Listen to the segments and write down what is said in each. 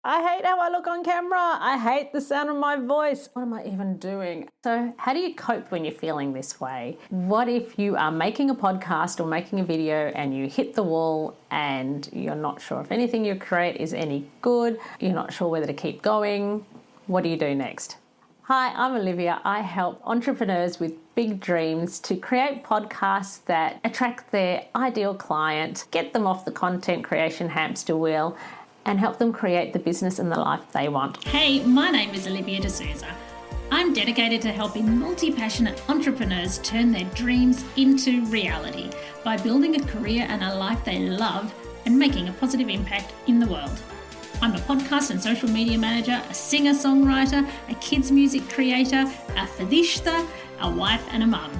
I hate how I look on camera. I hate the sound of my voice. What am I even doing? So how do you cope when you're feeling this way? What if you are making a podcast or making a video and you hit the wall and you're not sure if anything you create is any good? You're not sure whether to keep going. What do you do next? Hi, I'm Olivia. I help entrepreneurs with big dreams to create podcasts that attract their ideal client, get them off the content creation hamster wheel, and help them create the business and the life they want. Hey, my name is Olivia D'Souza. I'm dedicated to helping multi-passionate entrepreneurs turn their dreams into reality by building a career and a life they love and making a positive impact in the world. I'm a podcast and social media manager, a singer-songwriter, a kids music creator, a fadishta, a wife and a mum.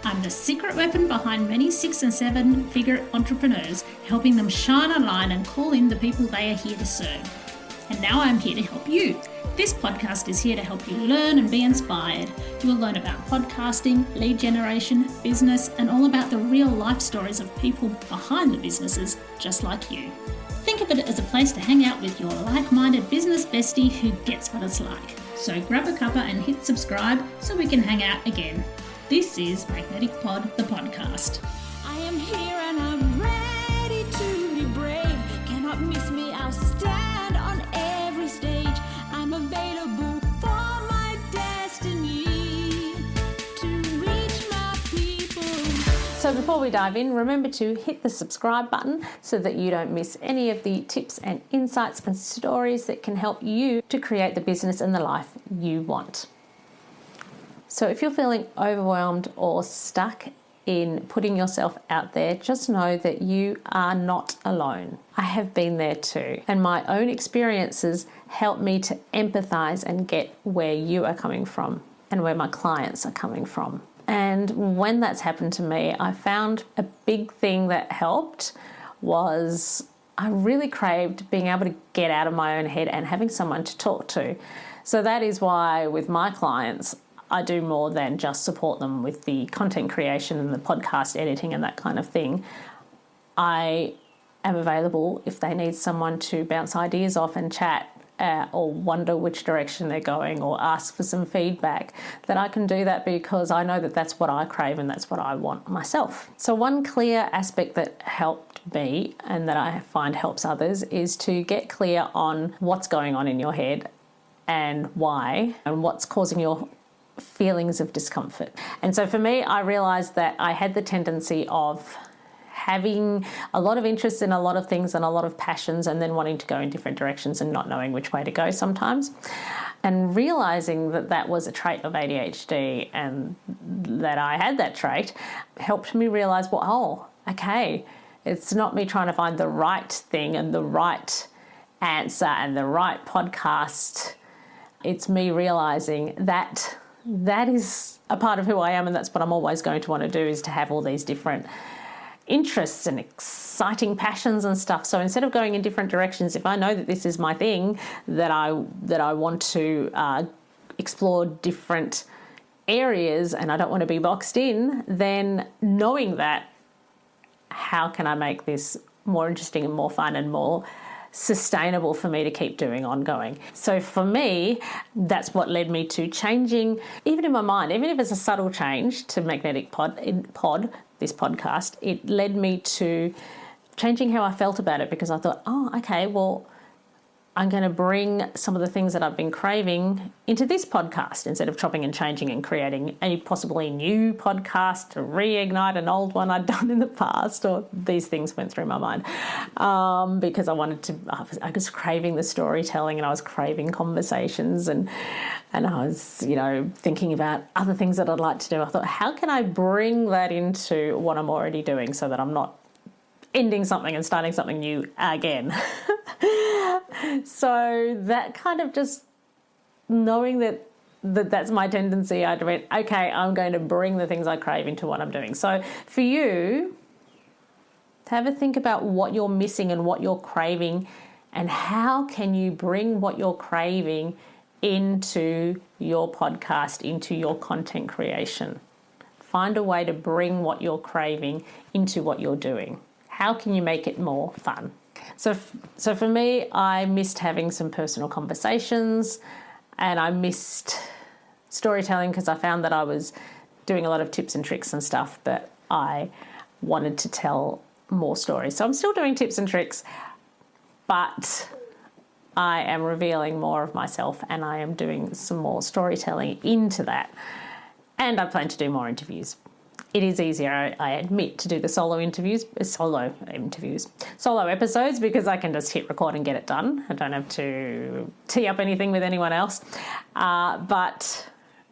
I'm the secret weapon behind many 6 and 7 figure entrepreneurs, helping them shine a light and call in the people they are here to serve. And now I'm here to help you. This podcast is here to help you learn and be inspired. You'll learn about podcasting, lead generation, business, and all about the real life stories of people behind the businesses just like you. Think of it as a place to hang out with your like-minded business bestie who gets what it's like. So grab a cuppa and hit subscribe so we can hang out again. This is Magnetic Pod, the podcast. I am here and I'm ready to be brave. Cannot miss me, I'll stand on every stage. I'm available for my destiny to reach my people. So before we dive in, remember to hit the subscribe button so that you don't miss any of the tips and insights and stories that can help you to create the business and the life you want. So if you're feeling overwhelmed or stuck in putting yourself out there, just know that you are not alone. I have been there too, and my own experiences help me to empathize and get where you are coming from and where my clients are coming from. And when that's happened to me, I found a big thing that helped was I really craved being able to get out of my own head and having someone to talk to. So that is why with my clients, I do more than just support them with the content creation and the podcast editing and that kind of thing. I am available if they need someone to bounce ideas off and chat or wonder which direction they're going or ask for some feedback, that I can do that because I know that that's what I crave and that's what I want myself. So one clear aspect that helped me and that I find helps others is to get clear on what's going on in your head and why and what's causing your feelings of discomfort. And so for me, I realized that I had the tendency of having a lot of interest in a lot of things and a lot of passions and then wanting to go in different directions and not knowing which way to go sometimes. And realizing that that was a trait of ADHD and that I had that trait helped me realize, well, okay, it's not me trying to find the right thing and the right answer and the right podcast. It's me realizing that that is a part of who I am, and that's what I'm always going to want to do, is to have all these different interests and exciting passions and stuff. So instead of going in different directions, if I know that this is my thing, that I want to explore different areas and I don't want to be boxed in, then knowing that, how can I make this more interesting and more fun and more sustainable for me to keep doing ongoing? So for me, that's what led me to changing, even in my mind, even if it's a subtle change to Magnetic Pod, this podcast, it led me to changing how I felt about it, because I thought, okay, well, I'm going to bring some of the things that I've been craving into this podcast instead of chopping and changing and creating a possibly new podcast to reignite an old one I'd done in the past, or these things went through my mind because I was craving the storytelling and I was craving conversations and I was, thinking about other things that I'd like to do. I thought, how can I bring that into what I'm already doing so that I'm not ending something and starting something new again? So that kind of just knowing that's my tendency, I went, okay, I'm going to bring the things I crave into what I'm doing. So for you, have a think about what you're missing and what you're craving, and how can you bring what you're craving into your podcast, into your content creation. Find a way to bring what you're craving into what you're doing. How can you make it more fun? So for me, I missed having some personal conversations, and I missed storytelling because I found that I was doing a lot of tips and tricks and stuff, but I wanted to tell more stories. So I'm still doing tips and tricks, but I am revealing more of myself, and I am doing some more storytelling into that. And I plan to do more interviews. It is easier, I admit, to do the solo episodes, because I can just hit record and get it done. I don't have to tee up anything with anyone else. But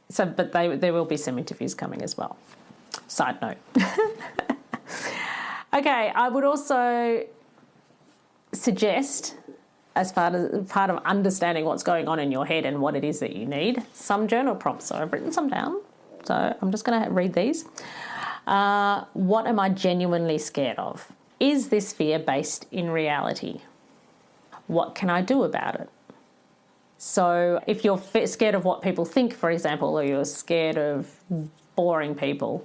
there will be some interviews coming as well. Side note. Okay, I would also suggest, as part of understanding what's going on in your head and what it is that you need, some journal prompts. So I've written some down. So I'm just going to read these. What am I genuinely scared of? Is this fear based in reality? What can I do about it? So if you're scared of what people think, for example, or you're scared of boring people,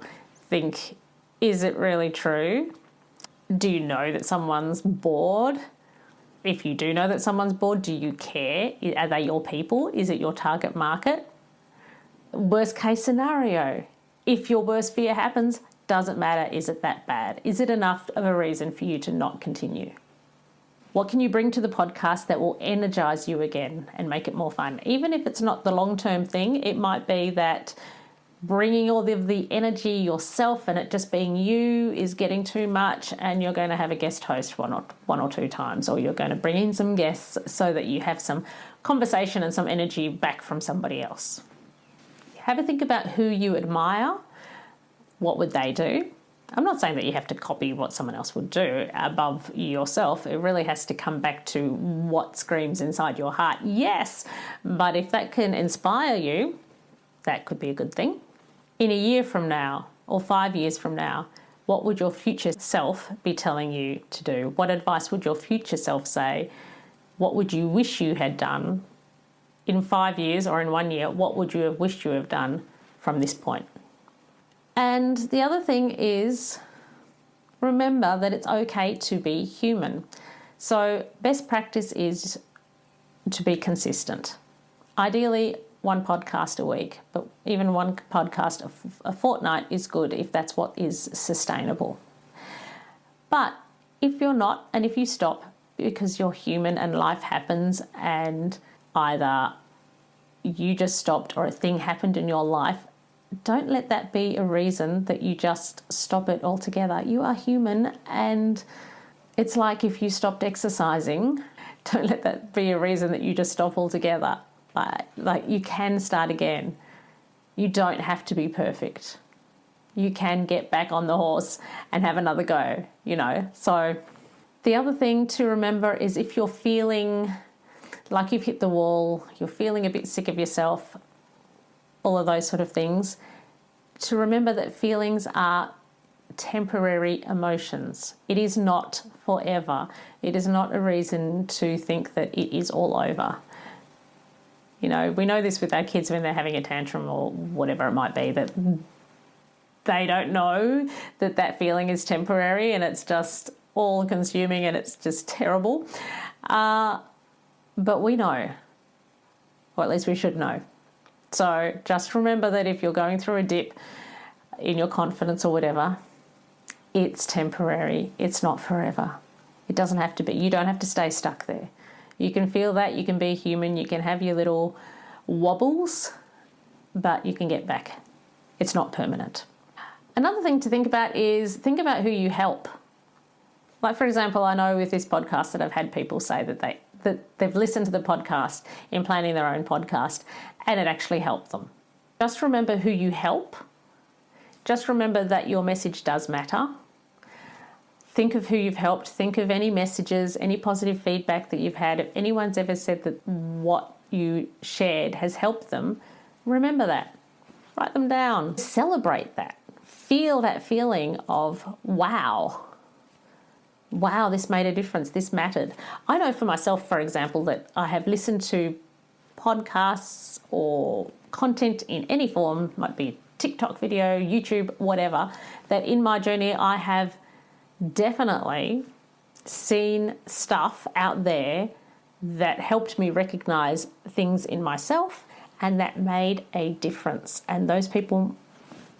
think, is it really true? Do you know that someone's bored? If you do know that someone's bored, do you care? Are they your people? Is it your target market? Worst case scenario, if your worst fear happens, doesn't matter, is it that bad? Is it enough of a reason for you to not continue? What can you bring to the podcast that will energize you again and make it more fun? Even if it's not the long-term thing, it might be that bringing all of the energy yourself and it just being you is getting too much, and you're going to have a guest host one or two times, or you're going to bring in some guests so that you have some conversation and some energy back from somebody else. Have a think about who you admire. What would they do? I'm not saying that you have to copy what someone else would do above yourself. It really has to come back to what screams inside your heart. Yes, but if that can inspire you, that could be a good thing. In a year from now or 5 years from now, what would your future self be telling you to do? What advice would your future self say? What would you wish you had done? In 5 years or in 1 year, what would you have wished you have done from this point? And the other thing is, remember that it's okay to be human. So best practice is to be consistent. Ideally, one podcast a week, but even one podcast a fortnight is good if that's what is sustainable. But if you're not, and if you stop because you're human and life happens, and either you just stopped or a thing happened in your life, don't let that be a reason that you just stop it altogether. You are human, and it's like if you stopped exercising, don't let that be a reason that you just stop altogether. Like you can start again. You don't have to be perfect. You can get back on the horse and have another go, So the other thing to remember is, if you're feeling like you've hit the wall, you're feeling a bit sick of yourself, all of those sort of things, to remember that feelings are temporary emotions. It is not forever. It is not a reason to think that it is all over. We know this with our kids when they're having a tantrum or whatever it might be, that they don't know that feeling is temporary and it's just all consuming and it's just terrible. But we know, or at least we should know. So just remember that if you're going through a dip in your confidence or whatever, it's temporary. It's not forever. It doesn't have to be. You don't have to stay stuck there. You can feel that. You can be human. You can have your little wobbles, but you can get back. It's not permanent. Another thing to think about is think about who you help. Like, for example, I know with this podcast that I've had people say that they've listened to the podcast in planning their own podcast and it actually helped them. Just remember who you help. Just remember that your message does matter. Think of who you've helped. Think of any messages, any positive feedback that you've had. If anyone's ever said that what you shared has helped them, remember that. Write them down. Celebrate that. Feel that feeling of, wow, this made a difference. This mattered. I know for myself, for example, that I have listened to podcasts or content in any form, might be TikTok video, YouTube, whatever, that in my journey I have definitely seen stuff out there that helped me recognize things in myself and that made a difference. And those people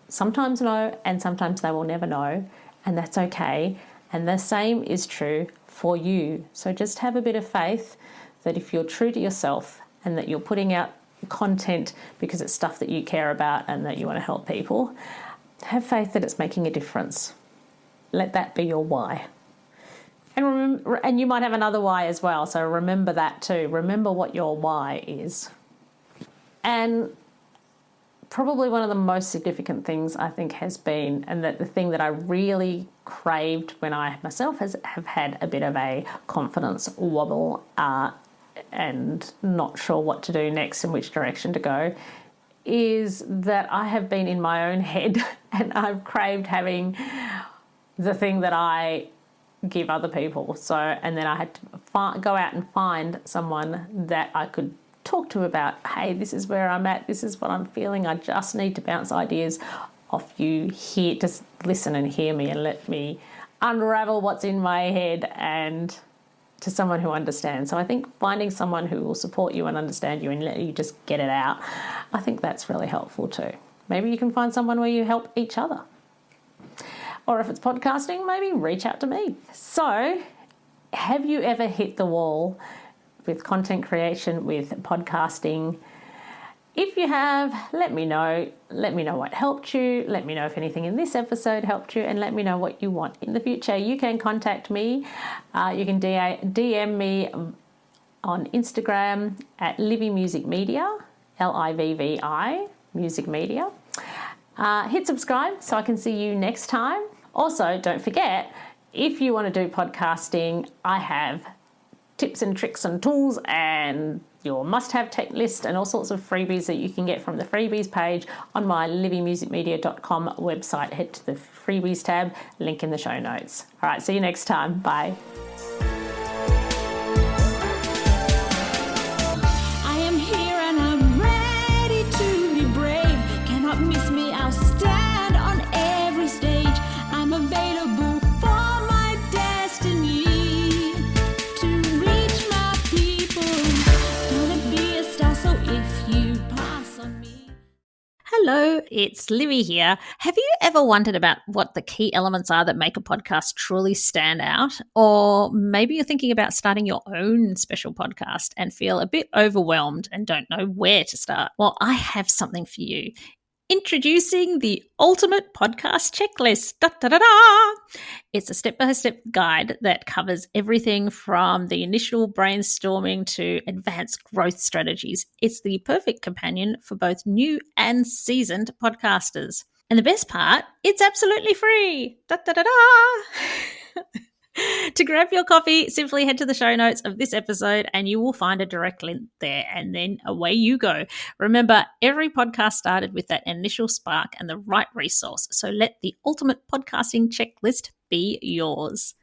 sometimes know and sometimes they will never know, and that's okay. And the same is true for you. So just have a bit of faith that if you're true to yourself and that you're putting out content because it's stuff that you care about and that you want to help people, have faith that it's making a difference. Let that be your why. And remember, and you might have another why as well, so remember that too. Remember what your why is. And probably one of the most significant things I think has been, and that the thing that I really craved when I myself have had a bit of a confidence wobble and not sure what to do next and which direction to go, is that I have been in my own head and I've craved having the thing that I give other people. So, and then I had to go out and find someone that I could talk to about, hey, this is where I'm at, this is what I'm feeling, I just need to bounce ideas off you here, just listen and hear me and let me unravel what's in my head, and to someone who understands. So I think finding someone who will support you and understand you and let you just get it out, I think that's really helpful too. Maybe you can find someone where you help each other. Or if it's podcasting, maybe reach out to me. So, have you ever hit the wall with content creation, with podcasting? If you have, let me know. Let me know what helped you. Let me know if anything in this episode helped you, and let me know what you want in the future. You can contact me. You can DM me on Instagram at Livy Music Media, LIVVI, Music Media. Hit subscribe so I can see you next time. Also, don't forget, if you want to do podcasting, I have tips and tricks and tools and your must-have tech list and all sorts of freebies that you can get from the freebies page on my livymusicmedia.com website. Head to the freebies tab, link in the show notes. All right, see you next time. Bye. I am here and I'm ready to be brave. Cannot miss me, I'll stand on every stage. I'm available for my destiny to reach my people. Gonna be a star, so if you pass on me. Hello, it's Livy here. Have you ever wondered about what the key elements are that make a podcast truly stand out? Or maybe you're thinking about starting your own special podcast and feel a bit overwhelmed and don't know where to start. Well, I have something for you. Introducing the ultimate podcast checklist. Da, da, da, da. It's a step-by-step guide that covers everything from the initial brainstorming to advanced growth strategies. It's the perfect companion for both new and seasoned podcasters. And the best part, it's absolutely free. Da, da, da, da. To grab your copy, simply head to the show notes of this episode and you will find a direct link there, and then away you go. Remember, every podcast started with that initial spark and the right resource, so let the ultimate podcasting checklist be yours.